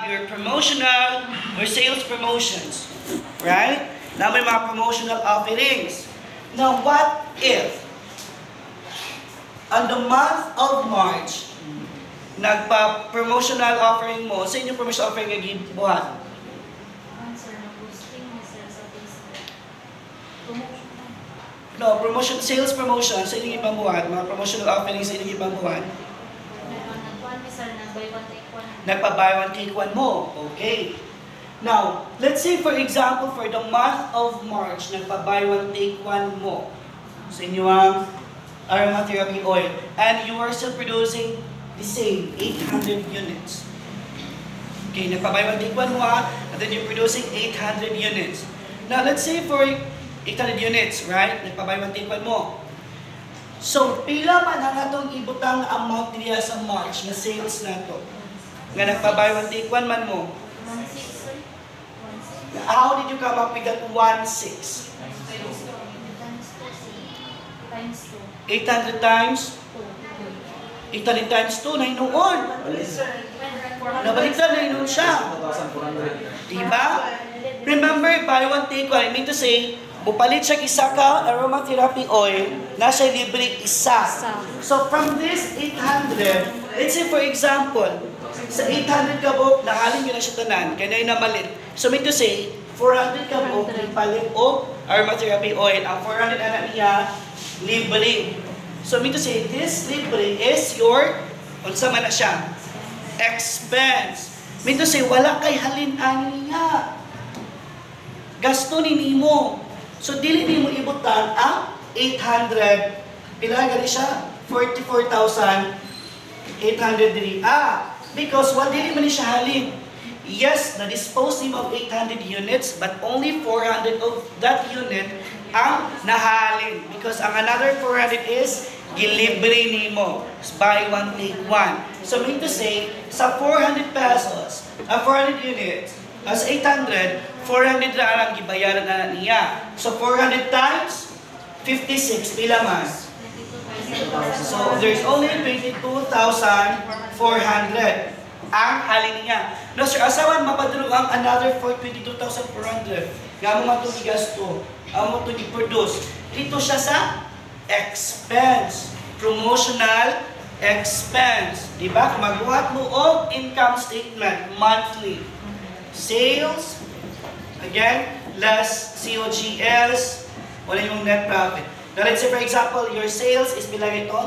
have your promotional or sales promotions. Right? Now may mga promotional offerings. Now what if on the month of March, nagpa-promotional offering mo, sa inyong promotional offering nga gibuhat? No, promotion, sales promotion sa inyong ibang buwan, mga promotional offerings sa inyong ibang buwan. Nagpa-buy one take one mo. Okay. Now, let's say for example, for the month of March, nagpa-buy one take one mo sa inyong aromatherapy oil, and you are still producing the same 800 units. Okay, nagpa-buy one take one mo and then you're producing 800 units. Now, let's say for 800 units, right? Nagpa-buy one take one mo. So, pila man ang atong ibutang amount niya sa March na sales na to? Nga nagpa-buy one take one man mo. 1.6. How did you come up with that 1.6? Times 800 times? 800 times 2, na inuon. Nabaliktad na inuon siya. Diba? Remember, buy one take one. I mean to say, bupalit siya isa ka aromatherapy oil, nasa libre isa. So from this 800, let's say for example, sa 800 kabok, nahalin nyo na siya tanan, kaya na malit. So mean to say, 400 kabok, ipalit o aromatherapy oil. Ang 400 anak niya, libre. So mean to say, this libre is your, unsa man na siya, expense. Mean to say, wala kay halin-ani niya. Gasto ni Nimo. So, dili nimo ibutan ang 800, pila gani siya? 44,800 diri. Because what dili man ni siya halin. Yes, na-dispose nimo of 800 units, but only 400 of that unit ang nahalin. Because ang another 400 is gilibre nimo. Buy one, take one. So, mean to say, sa 400 pesos, 400 units, as 800, 400 na ang gibayaran na niya. So, 400 times 56, pila mas? So, there's only 22,400 ang halin niya. No, sir, asawan mapadulog ang another for 22,400. Nga mo nga itong igasto. Ang mo itong i-produce. Dito siya sa expense. Promotional expense. Diba? Kung magbuhat mo o income statement monthly. Sales, again, less COGS, wala yung net profit. Now, let's say, for example, your sales is bilang ito,